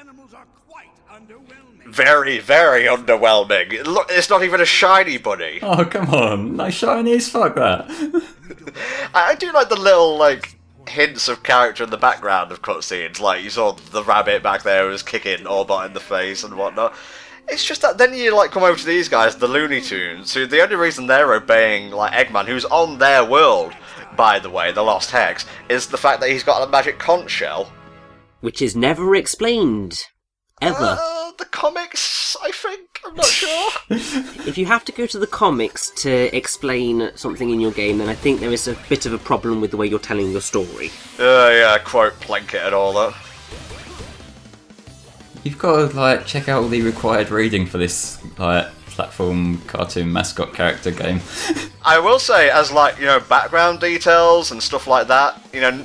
animals are quite underwhelming. Very, very underwhelming. Look, it's not even a shiny bunny. Oh, come on. No shinies, fuck that. I do like the little, like, hints of character in the background of cutscenes. Like, you saw the rabbit back there who was kicking Orbot in the face and whatnot. It's just that then you, like, come over to these guys, the Looney Tunes, who the only reason they're obeying, like, Eggman, who's on their world, by the way, the Lost Hex, is the fact that he's got a magic conch shell. Which is never explained. Ever. The comics, I think. I'm not sure. If you have to go to the comics to explain something in your game, then I think there is a bit of a problem with the way you're telling your story. Yeah, quote Planket and all that. You've got to, like, check out all the required reading for this, like, platform cartoon mascot character game. I will say, as, like, you know, background details and stuff like that, you know,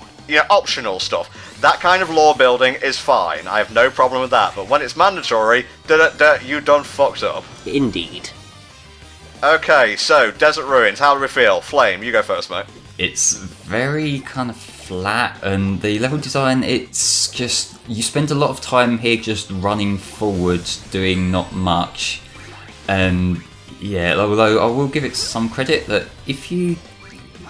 optional stuff, that kind of lore building is fine. I have no problem with that. But when it's mandatory, you done fucked up. Indeed. Okay, so, Desert Ruins, how do we feel? Flame, you go first, mate. It's very kind of flat, and the level design, it's just, you spend a lot of time here just running forward, doing not much. And yeah, although I will give it some credit that if you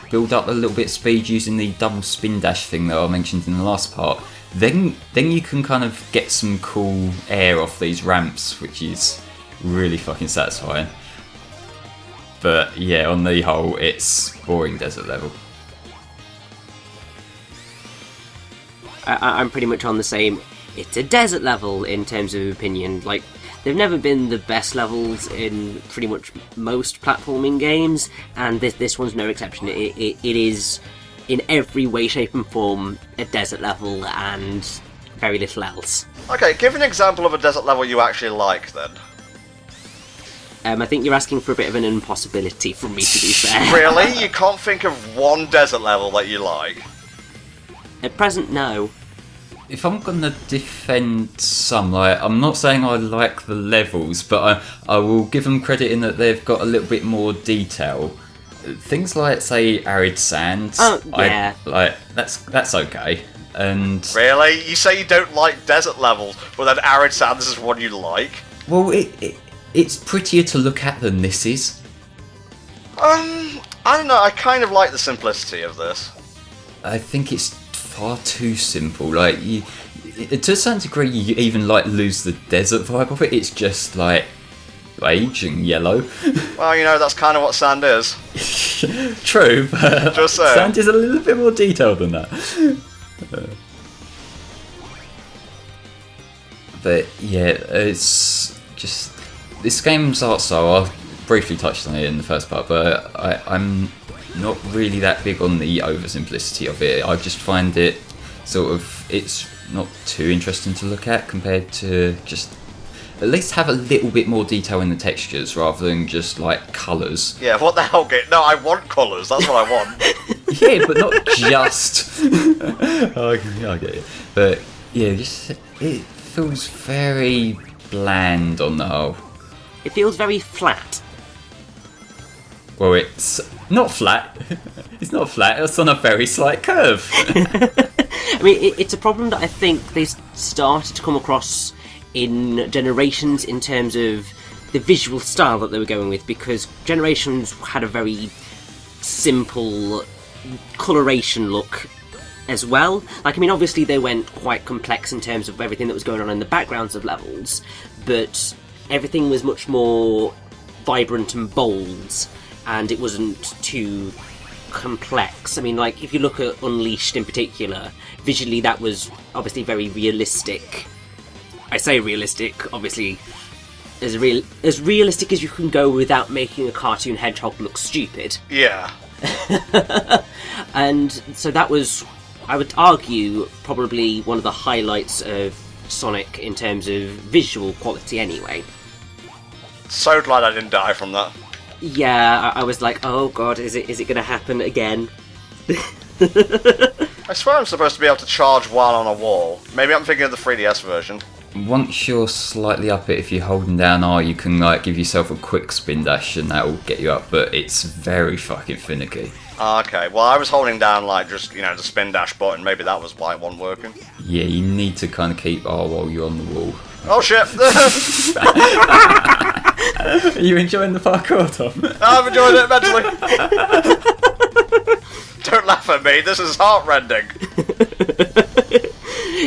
build up a little bit of speed using the double spin dash thing that I mentioned in the last part, then you can kind of get some cool air off these ramps, which is really fucking satisfying. But yeah, on the whole, it's boring desert level. I'm pretty much on the same. It's a desert level in terms of opinion. Like, they've never been the best levels in pretty much most platforming games, and this one's no exception. It is, in every way, shape and form, a desert level and very little else. Okay, give an example of a desert level you actually like, then. I think you're asking for a bit of an impossibility from me, to be fair. Really? You can't think of one desert level that you like? At present, no. If I'm gonna defend some, like, I'm not saying I like the levels, but I will give them credit in that they've got a little bit more detail. Things like, say, arid sands. Oh, yeah. That's okay. And Really? You say you don't like desert levels, but then arid sands is one you like? well, it's prettier to look at than this is. I don't know, I kind of like the simplicity of this. I think it's far too simple. Like, to a certain degree, you even like lose the desert vibe of it. It's just like beige and yellow. Well, you know, that's kind of what sand is. True, but Just saying. sand is a little bit more detailed than that. But yeah, it's just this game's art style. I briefly touched on it in the first part, but I'm not really that big on the oversimplicity of it. I just find it sort of, it's not too interesting to look at compared to just at least have a little bit more detail in the textures rather than just like colours. Yeah, what the hell? No, I want colours, that's what I want. Yeah, but not just. I get it. But yeah, just it feels very bland on the whole. It feels very flat. Well, it's not flat. It's not flat. It's on a very slight curve. I mean, it's a problem that I think they started to come across in Generations in terms of the visual style that they were going with, because Generations had a very simple coloration look as well. Like, I mean, obviously they went quite complex in terms of everything that was going on in the backgrounds of levels, but everything was much more vibrant and bold, and it wasn't too complex. I mean, like, if you look at Unleashed in particular, visually that was obviously very realistic. I say realistic, obviously, as realistic as you can go without making a cartoon hedgehog look stupid. Yeah. And so that was, I would argue, probably one of the highlights of Sonic in terms of visual quality anyway. So glad I didn't die from that. Yeah, I was like, oh god, is it going to happen again? I swear I'm supposed to be able to charge while on a wall. Maybe I'm thinking of the 3DS version. once you're slightly up it, if you're holding down R, you can like give yourself a quick spin dash and that will get you up, but it's very fucking finicky. Okay, well I was holding down like just, the spin dash button, maybe that was why it wasn't working. Yeah, you need to kind of keep R while you're on the wall. Oh shit! Are you enjoying the parkour, Tom? I'm enjoying it immensely. Don't laugh at me, this is heartrending.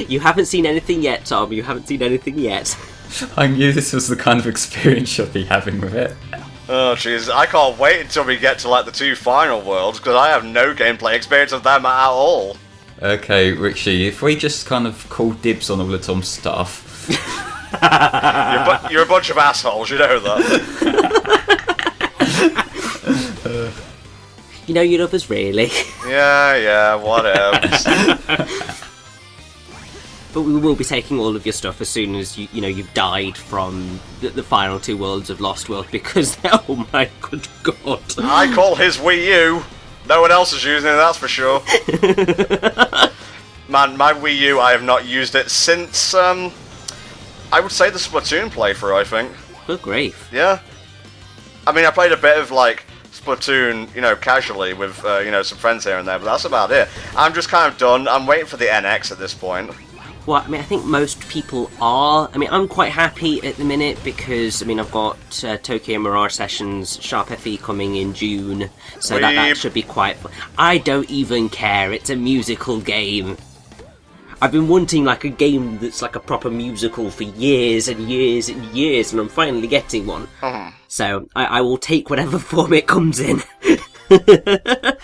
You haven't seen anything yet, Tom. You haven't seen anything yet. I knew this was the kind of experience you'll be having with it. Oh jeez, I can't wait until we get to like the 2 final worlds, because I have no gameplay experience of them at all. Okay, Richie, if we just kind of call dibs on all of Tom's stuff... You're a bunch of assholes, you know that. You know you love us, really. Yeah, whatever. But we will be taking all of your stuff as soon as you've died from the final 2 worlds of Lost World, because oh my good god. I call his Wii U. No one else is using it, that's for sure. Man, my Wii U, I have not used it since, I would say the Splatoon playthrough, I think. Good grief. Yeah. I mean, I played a bit of, like, Splatoon, casually with, some friends here and there, but that's about it. I'm just kind of done. I'm waiting for the NX at this point. Well, I think most people are. I'm quite happy at the minute because, I've got Tokyo Mirage Sessions Sharp FE coming in June, so that should be quite fun. I don't even care, it's a musical game. I've been wanting, like, a game that's like a proper musical for years and years and years, and I'm finally getting one. So, I will take whatever form it comes in. But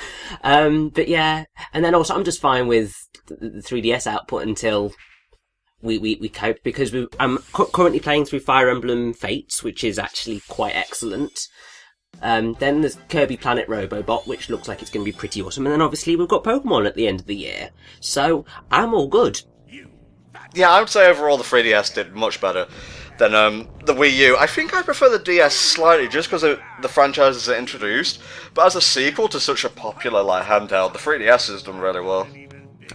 yeah, and then also I'm just fine with the 3DS output until we cope, because I'm currently playing through Fire Emblem Fates, which is actually quite excellent. Then there's Kirby Planet Robobot, which looks like it's going to be pretty awesome, and then obviously we've got Pokemon at the end of the year, so I'm all good. Yeah, I would say overall the 3DS did much better than the Wii U. I think I prefer the DS slightly just because of the franchises it introduced, but as a sequel to such a popular handheld, the 3DS has done really well.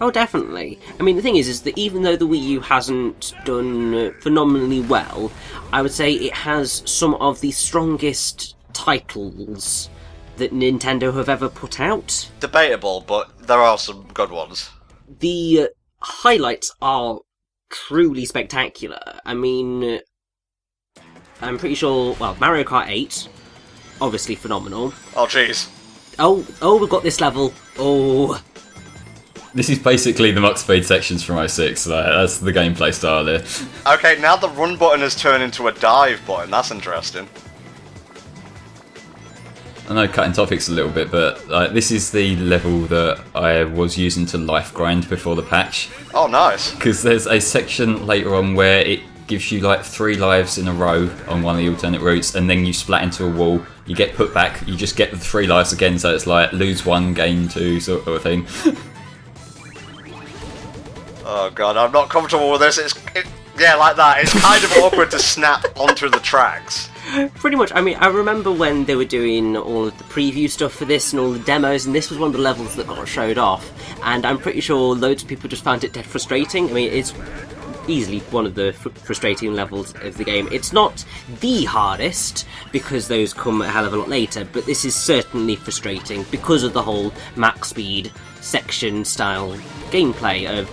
Oh, definitely. The thing is that even though the Wii U hasn't done phenomenally well, I would say it has some of the strongest titles that Nintendo have ever put out. Debatable, but there are some good ones. The highlights are truly spectacular. I'm pretty sure, Mario Kart 8, obviously phenomenal. Oh, jeez. Oh, we've got this level. Oh. This is basically the Mux Speed sections from 06, that's the gameplay style there. Okay, now the run button has turned into a dive button, that's interesting. I know, cutting topics a little bit, but this is the level that I was using to life grind before the patch. Oh, nice. Because there's a section later on where it gives you 3 lives in a row on one of the alternate routes, and then you splat into a wall, you get put back, you just get the 3 lives again, so it's lose 1, gain 2 sort of thing. Oh god, I'm not comfortable with this. Yeah, like that. It's kind of awkward to snap onto the tracks. Pretty much. I remember when they were doing all of the preview stuff for this and all the demos, and this was one of the levels that got showed off, and I'm pretty sure loads of people just found it dead frustrating. It's easily one of the frustrating levels of the game. It's not the hardest, because those come a hell of a lot later, but this is certainly frustrating because of the whole max speed section style gameplay of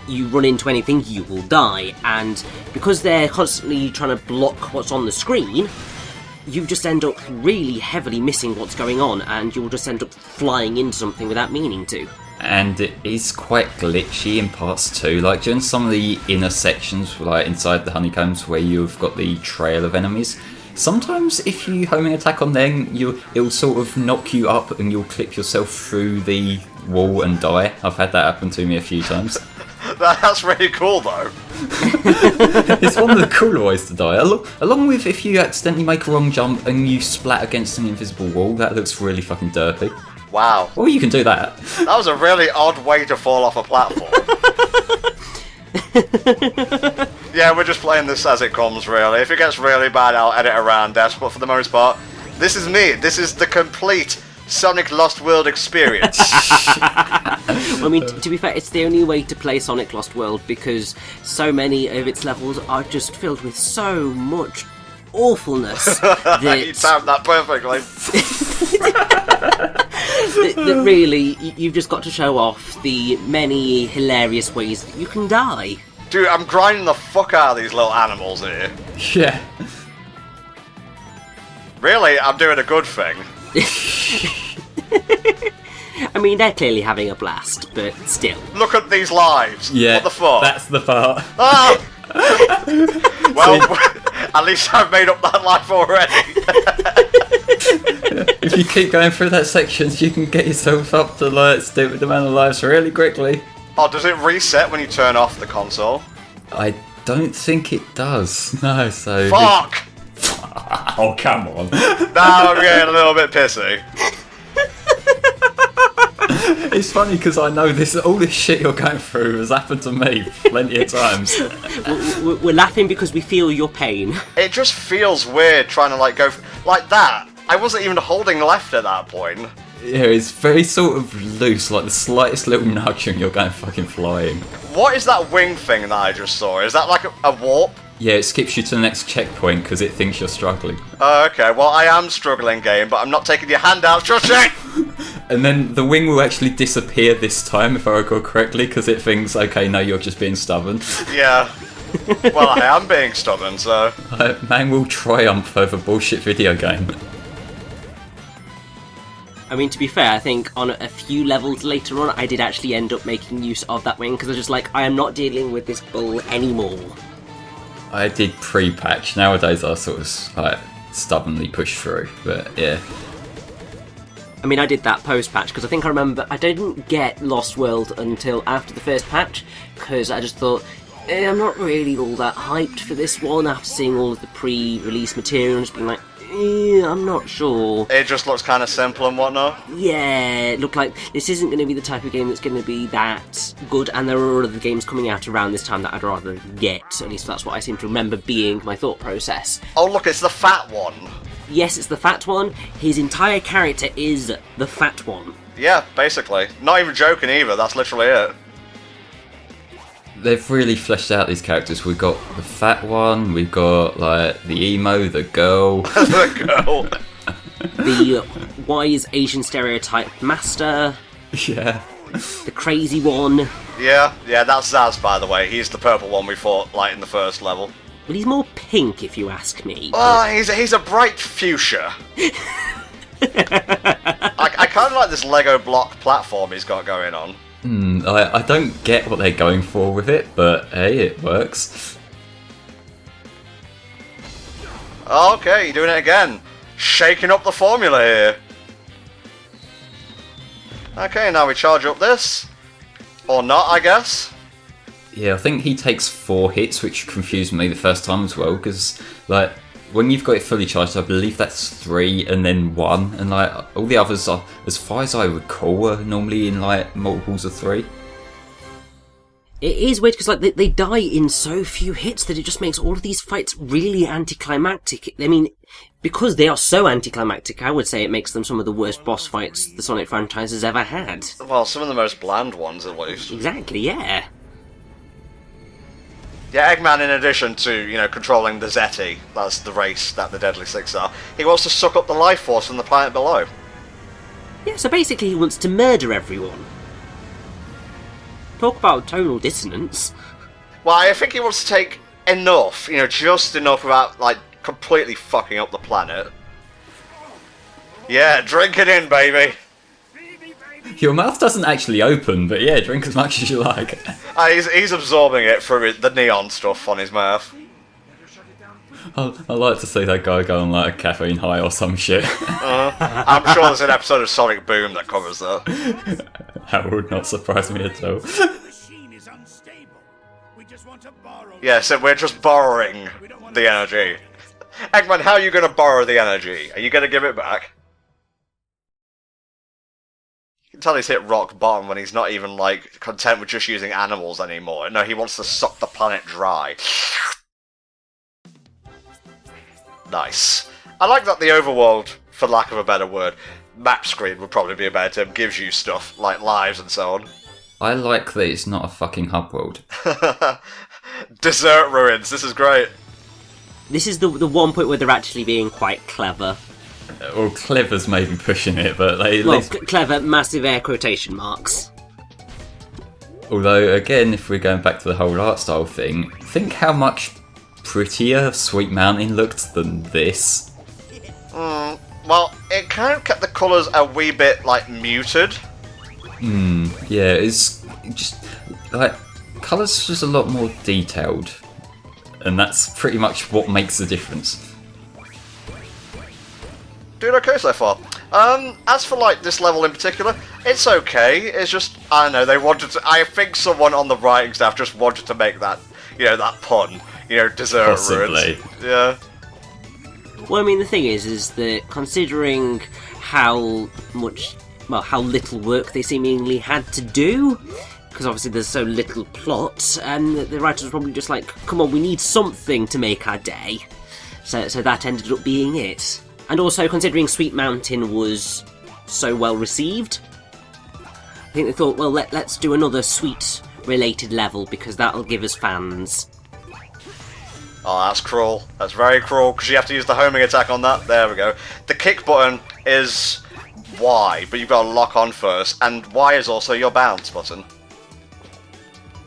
you run into anything, you will die, and because they're constantly trying to block what's on the screen, you just end up really heavily missing what's going on, and you'll just end up flying into something without meaning to. And it is quite glitchy in parts too, during some of the inner sections, inside the honeycombs where you've got the trail of enemies. Sometimes if you homing attack on them, it'll sort of knock you up and you'll clip yourself through the wall and die. I've had that happen to me a few times. That's really cool, though. It's one of the cooler ways to die. Along with if you accidentally make a wrong jump and you splat against an invisible wall, that looks really fucking derpy. Wow. Well, you can do that. That was a really odd way to fall off a platform. Yeah, we're just playing this as it comes, really. If it gets really bad, I'll edit around that, but for the most part, this is me. This is the complete Sonic Lost World experience. I mean, to be fair, it's the only way to play Sonic Lost World because so many of its levels are just filled with so much awfulness that, You timed that perfectly. that really you've just got to show off the many hilarious ways that you can die. Dude, I'm grinding the fuck out of these little animals here. Yeah. Really, I'm doing a good thing. I mean, they're clearly having a blast, but still. Look at these lives. Yeah. What the fuck? That's the part. Ah! Well, at least I've made up that life already. If you keep going through that section, you can get yourself up to like stupid amount of lives really quickly. Oh, does it reset when you turn off the console? I don't think it does. No, so. Fuck! Oh, come on. Now I'm getting a little bit pissy. It's funny because I know all this shit you're going through has happened to me plenty of times. We're laughing because we feel your pain. It just feels weird trying to like go like that. I wasn't even holding left at that point. Yeah, it's very sort of loose, like the slightest little nudge and you're going fucking flying. What is that wing thing that I just saw? Is that like a warp? Yeah, it skips you to the next checkpoint because it thinks you're struggling. Oh, okay. Well, I am struggling, game, but I'm not taking your hand out. Shush it! And then the wing will actually disappear this time, if I recall correctly, because it thinks, okay, no, you're just being stubborn. Yeah. Well, I am being stubborn, so... Man will triumph over bullshit video game. I mean, to be fair, I think on a few levels later on, I did actually end up making use of that wing, because I was just like, I am not dealing with this bull anymore. I did pre-patch. Nowadays I sort of like stubbornly push through, but yeah. I mean, I did that post-patch, because I think I remember I didn't get Lost World until after the first patch, because I just thought, I'm not really all that hyped for this one after seeing all of the pre-release material and just being like, I'm not sure. It just looks kind of simple and whatnot. Yeah, it looked like this isn't going to be the type of game that's going to be that good, and there are other games coming out around this time that I'd rather get. At least that's what I seem to remember being my thought process. Oh, look, it's the fat one. Yes, it's the fat one. His entire character is the fat one. Yeah, basically. Not even joking either, that's literally it. They've really fleshed out these characters. We've got the fat one, we've got like the emo, the girl. The girl. The wise Asian stereotype master. Yeah. The crazy one. Yeah, that's Zaz, by the way. He's the purple one we fought, like, in the first level. Well, he's more pink, if you ask me. Oh, he's a bright fuchsia. I kind of like this Lego block platform he's got going on. I don't get what they're going for with it, but hey, it works. Okay, you're doing it again. Shaking up the formula here. Okay, now we charge up this. Or not, I guess. Yeah, I think he takes 4 hits, which confused me the first time as well, because like when you've got it fully charged, I believe that's 3 and then 1, and like all the others are, as far as I recall, are normally in like multiples of 3. It is weird because like they die in so few hits that it just makes all of these fights really anticlimactic. I mean, because they are so anticlimactic, I would say it makes them some of the worst boss fights the Sonic franchise has ever had. Well, some of the most bland ones, at least. Exactly, yeah. Yeah, Eggman, in addition to, controlling the Zeti, that's the race that the Deadly Six are, he wants to suck up the life force from the planet below. Yeah, so basically he wants to murder everyone. Talk about tonal dissonance. Well, I think he wants to take enough, just enough without, like, completely fucking up the planet. Yeah, drink it in, baby. Your mouth doesn't actually open, but yeah, drink as much as you like. He's absorbing it through the neon stuff on his mouth. I like to see that guy go on like a caffeine high or some shit. I'm sure there's an episode of Sonic Boom that covers that. That would not surprise me at all. Machine is unstable. We just want to borrow. Yeah, so we're just borrowing the energy. Eggman, how are you going to borrow the energy? Are you going to give it back? You can tell he's hit rock bottom when he's not even, like, content with just using animals anymore. No, he wants to suck the planet dry. Nice. I like that the Overworld, for lack of a better word, map screen would probably be a better term, gives you stuff like lives and so on. I like that it's not a fucking hub world. Desert ruins, this is great. This is the one point where they're actually being quite clever. Or clever's maybe pushing it, but they... Well, clever, massive air quotation marks. Although, again, if we're going back to the whole art style thing, think how much prettier Sweet Mountain looked than this. Well, it kind of kept the colours a wee bit, like, muted. Yeah, it's just, like, colours just a lot more detailed. And that's pretty much what makes the difference. Doing okay so far. As for like this level in particular, it's okay. It's just, I don't know, they wanted to, I think someone on the writing staff just wanted to make that, you know, that pun, you know, desert Possibly. ruins. Yeah. Well, I mean, the thing is that considering how much, well, how little work they seemingly had to do, because obviously there's so little plot, and the writers were probably just like, come on, we need something to make our day. So that ended up being it. And also, considering Sweet Mountain was so well received, I think they thought, well, let's do another Sweet-related level, because that'll give us fans. Oh, that's cruel. That's very cruel, because you have to use the homing attack on that. There we go. The kick button is Y, but you've got to lock on first, and Y is also your bounce button.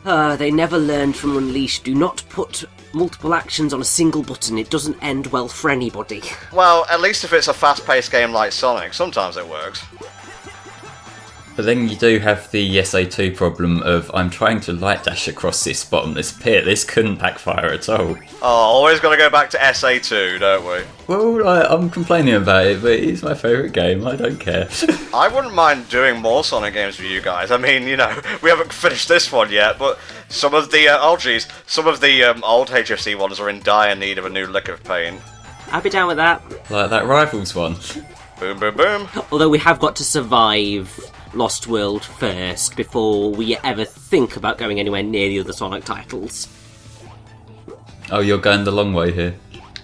They never learned from Unleashed. Do not put multiple actions on a single button. It doesn't end well for anybody. Well, at least if it's a fast-paced game like Sonic, sometimes it works. But then you do have the SA2 problem of, I'm trying to light dash across this bottomless pit. This couldn't backfire at all. Oh, always got to go back to SA2, don't we? Well, I'm complaining about it, but it's my favourite game. I don't care. I wouldn't mind doing more Sonic games with you guys. I mean, you know, we haven't finished this one yet, but some of the, some of the old HFC ones are in dire need of a new lick of paint. I'd be down with that. Like that Rivals one. Boom, boom, boom. Although we have got to survive Lost World first before we ever think about going anywhere near the other Sonic titles. Oh, you're going the long way here.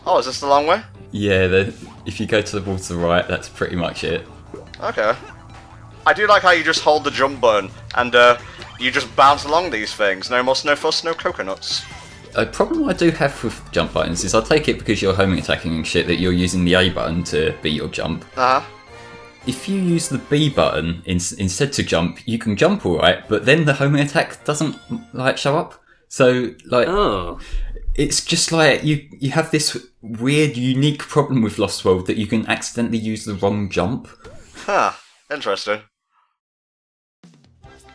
Oh, is this the long way? Yeah, if you go to the wall to the right, that's pretty much it. Okay. I do like how you just hold the jump button and you just bounce along these things. No muss, no fuss, no coconuts. A problem I do have with jump buttons is I take it because you're homing attacking and shit that you're using the A button to be your jump. Uh-huh. If you use the B button instead to jump, you can jump alright, but then the homing attack doesn't like show up. So like, it's just like you have this weird, unique problem with Lost World that you can accidentally use the wrong jump. Huh. Interesting.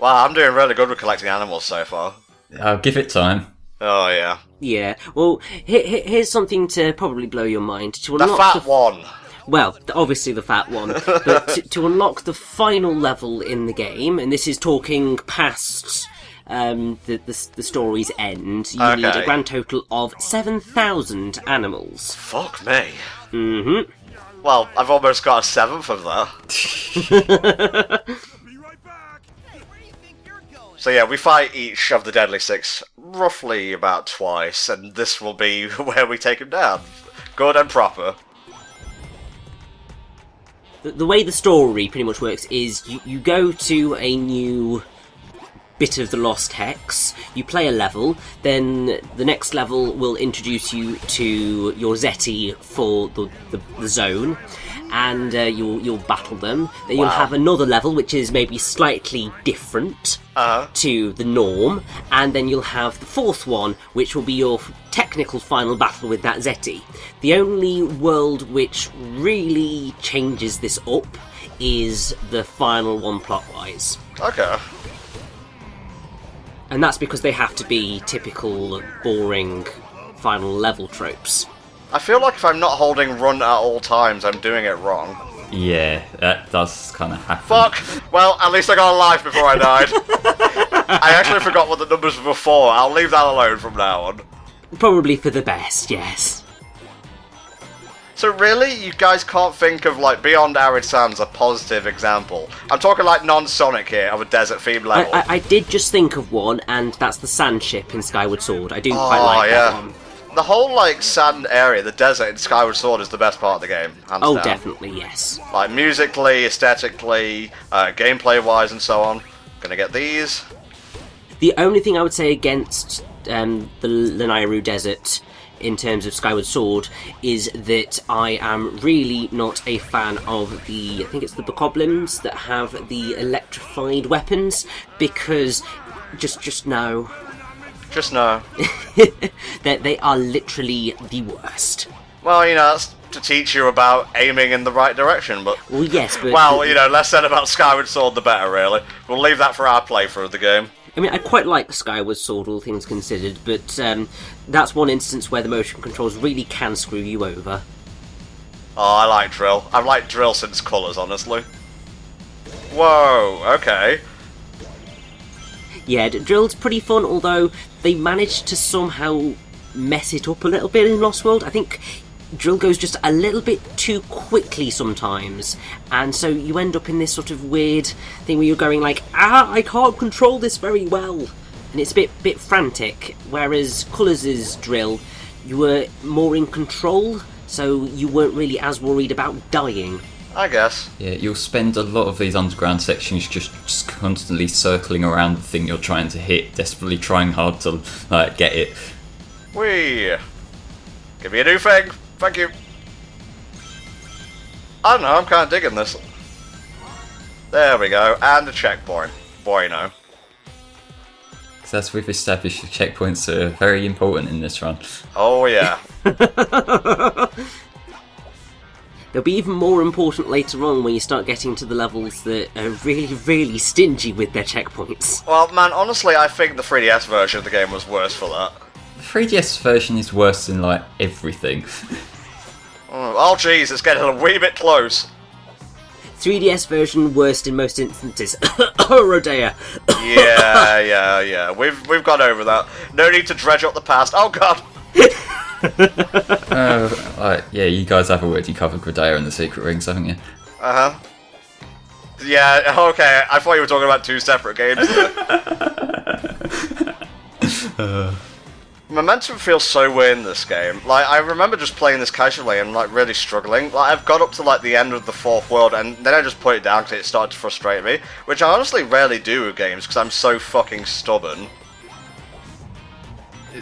Wow, I'm doing really good with collecting animals so far. I'll give it time. Oh yeah. Yeah. Well, here's something to probably blow your mind. To The unlock fat one. Well, obviously the fat one, but to unlock the final level in the game, and this is talking past the story's end, you need a grand total of 7,000 animals. Fuck me. Mm-hmm. Well, I've almost got a seventh of that. Be right back. Hey, where do you think you're going? So yeah, we fight each of the Deadly Six roughly about twice, and this will be where we take him down. Good and proper. The way the story pretty much works is you go to a new bit of the Lost Hex, you play a level, then the next level will introduce you to your Zeti for the zone, and you'll battle them. Then you'll have another level which is maybe slightly different to the norm, and then you'll have the fourth one which will be your technical final battle with that Zeti. The only world which really changes this up is the final one plot-wise. Okay. And that's because they have to be typical, boring, final level tropes. I feel like if I'm not holding run at all times, I'm doing it wrong. Yeah, that does kind of happen. Fuck! Well, at least I got a life before I died. I actually forgot what the numbers were before. I'll leave that alone from now on. Probably for the best, yes. So really, you guys can't think of, like, Beyond Arid Sands a positive example? I'm talking, like, non-Sonic here, of a desert-themed level. I did just think of one, and that's the sand ship in Skyward Sword. I do quite like that one. the whole like sand area, the desert in Skyward Sword is the best part of the game. Hands Oh, down. definitely, yes. Like musically, aesthetically, gameplay-wise, and so on. Gonna get these. The only thing I would say against the Lanayru Desert in terms of Skyward Sword is that I am really not a fan of I think it's the Bokoblins that have the electrified weapons, because just no. Just no. They are literally the worst. Well, that's to teach you about aiming in the right direction, but... Well, yes, but... Well, less said about Skyward Sword the better, really. We'll leave that for our playthrough of the game. I mean, I quite like Skyward Sword, all things considered, but that's one instance where the motion controls really can screw you over. Oh, I like Drill. I've liked Drill since Colours, honestly. Whoa, okay. Yeah, Drill's pretty fun, although they managed to somehow mess it up a little bit in Lost World. I think Drill goes just a little bit too quickly sometimes, and so you end up in this sort of weird thing where you're going like, I can't control this very well, and it's a bit frantic, whereas Colours' Drill, you were more in control, so you weren't really as worried about dying. I guess. Yeah, you'll spend a lot of these underground sections just constantly circling around the thing you're trying to hit, desperately trying hard to get it. Whee! Give me a new thing! Thank you! I don't know, I'm kind of digging this. There we go, and a checkpoint. Bueno. So as we've established, the checkpoints are very important in this run. Oh yeah. They'll be even more important later on when you start getting to the levels that are really, really stingy with their checkpoints. Well, man, honestly, I think the 3DS version of the game was worse for that. The 3DS version is worse than everything. Oh jeez, it's getting a wee bit close. 3DS version worst in most instances. Oh, Rodea. Yeah. We've got over that. No need to dredge up the past. Oh god. Yeah, you guys have already covered Gradea and the Secret Rings, haven't you? Uh-huh. Yeah, okay, I thought you were talking about two separate games. Momentum feels so weird in this game. I remember just playing this casually and, really struggling. I've got up to, the end of the fourth world, and then I just put it down because it started to frustrate me. Which I honestly rarely do with games, because I'm so fucking stubborn.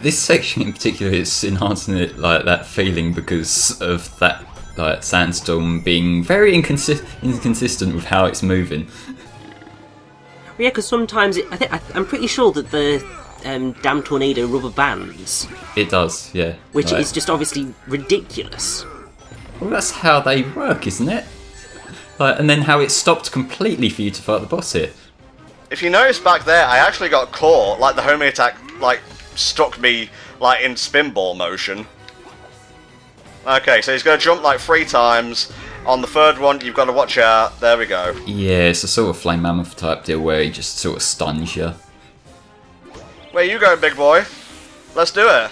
This section in particular is enhancing it that feeling because of that sandstorm being very inconsistent with how it's moving. Yeah, because sometimes I'm pretty sure that the damn tornado rubber bands. It does, yeah. Which is just obviously ridiculous. Well, that's how they work, isn't it? And then how it stopped completely for you to fight the boss here. If you notice back there, I actually got caught. The homing attack stuck me in spinball motion. Okay, so he's going to jump 3 times. On the third one, you've got to watch out. There we go. Yeah, it's a sort of flame mammoth type deal where he just sort of stuns you. Where you going, big boy? Let's do it.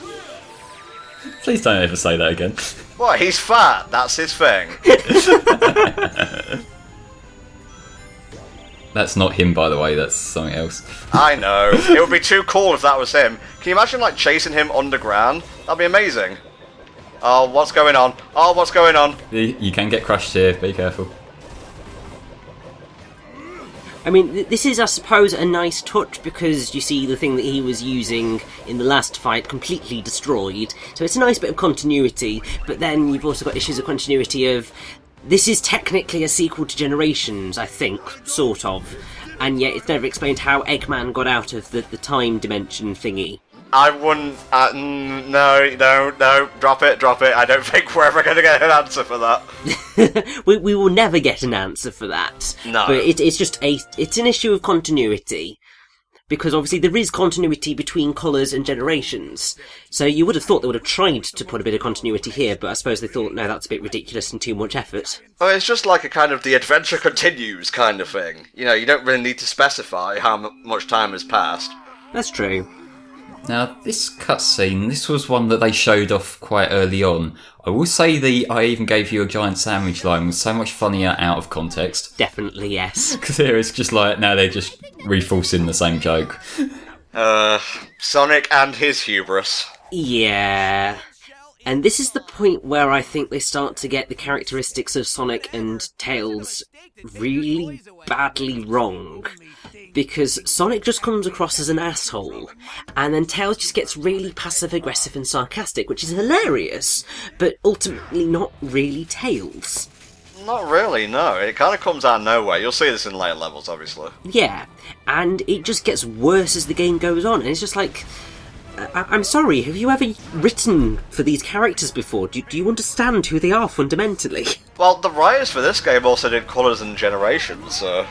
Please don't ever say that again. What? He's fat. That's his thing. That's not him, by the way, that's something else. I know. It would be too cool if that was him. Can you imagine, chasing him underground? That'd be amazing. Oh, what's going on? Oh, what's going on? You can get crushed here, be careful. I mean, this is, I suppose, a nice touch because you see the thing that he was using in the last fight completely destroyed. So it's a nice bit of continuity, but then you've also got issues of continuity of... This is technically a sequel to Generations, I think, sort of, and yet it's never explained how Eggman got out of the time dimension thingy. I wouldn't... no, drop it. I don't think we're ever going to get an answer for that. we will never get an answer for that. No. But it's just it's an issue of continuity. Because obviously there is continuity between Colours and Generations. So you would have thought they would have tried to put a bit of continuity here, but I suppose they thought, no, that's a bit ridiculous and too much effort. Well, it's just a kind of the adventure continues kind of thing. You don't really need to specify how much time has passed. That's true. Now, this cutscene, this was one that they showed off quite early on. I will say the "I even gave you a giant sandwich" line was so much funnier out of context. Definitely, yes. Because here it's just now they're just reinforcing the same joke. Sonic and his hubris. Yeah. And this is the point where I think they start to get the characteristics of Sonic and Tails really badly wrong. Because Sonic just comes across as an asshole, and then Tails just gets really passive-aggressive and sarcastic, which is hilarious, but ultimately not really Tails. Not really, no. It kind of comes out of nowhere. You'll see this in later levels, obviously. Yeah, and it just gets worse as the game goes on, and it's just like... I'm sorry, have you ever written for these characters before? Do you understand who they are fundamentally? Well, the writers for this game also did Colours and Generations, so...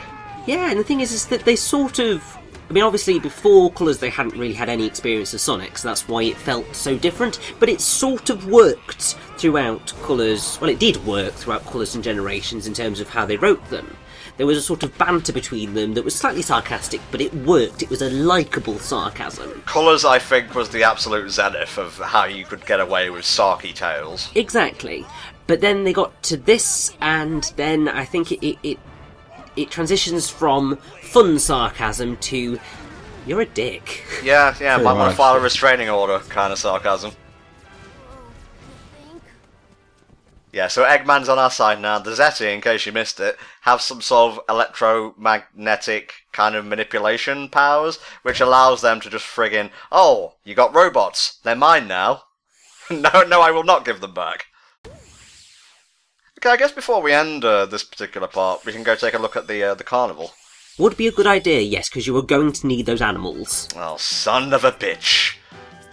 Yeah, and the thing is that they sort of... I mean, obviously, before Colours they hadn't really had any experience of Sonic, so that's why it felt so different, but it sort of worked throughout Colours... Well, it did work throughout Colours and Generations in terms of how they wrote them. There was a sort of banter between them that was slightly sarcastic, but it worked. It was a likeable sarcasm. Colours, I think, was the absolute zenith of how you could get away with sarky Tails. Exactly. But then they got to this, and then I think it transitions from fun sarcasm to, you're a dick. Yeah, Pretty might want much. to file a restraining order kind of sarcasm. Yeah, so Eggman's on our side now. The Zeti, in case you missed it, have some sort of electromagnetic kind of manipulation powers, which allows them to just friggin', oh, you got robots, they're mine now. No, I will not give them back. Okay, I guess before we end this particular part, we can go take a look at the carnival. Would be a good idea, yes, because you are going to need those animals. Oh, son of a bitch.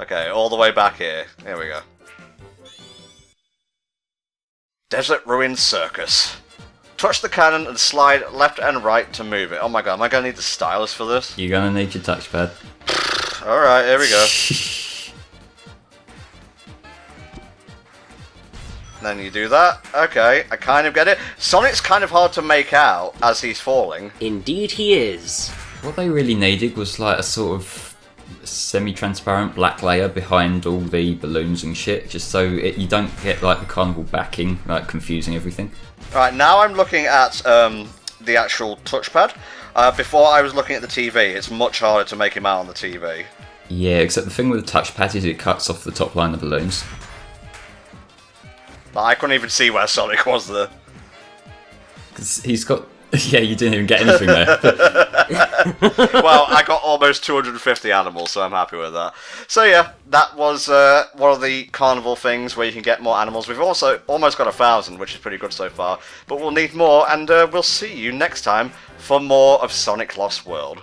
Okay, all the way back here. Here we go. Desert Ruins Circus. Touch the cannon and slide left and right to move it. Oh my god, am I going to need the stylus for this? You're gonna need your touchpad. Alright, here we go. Then you do that. Okay, I kind of get it. Sonic's kind of hard to make out as he's falling. Indeed he is. What they really needed was like a sort of semi-transparent black layer behind all the balloons and shit, just so you don't get like the carnival backing, like confusing everything. Alright, now I'm looking at the actual touchpad. Before I was looking at the TV. It's much harder to make him out on the TV. Yeah, except the thing with the touchpad is it cuts off the top line of the balloons. I couldn't even see where Sonic was there. Because he's got... Yeah, you didn't even get anything there. Well, I got almost 250 animals, so I'm happy with that. So yeah, that was one of the carnival things where you can get more animals. We've also almost got 1,000, which is pretty good so far. But we'll need more, and we'll see you next time for more of Sonic Lost World.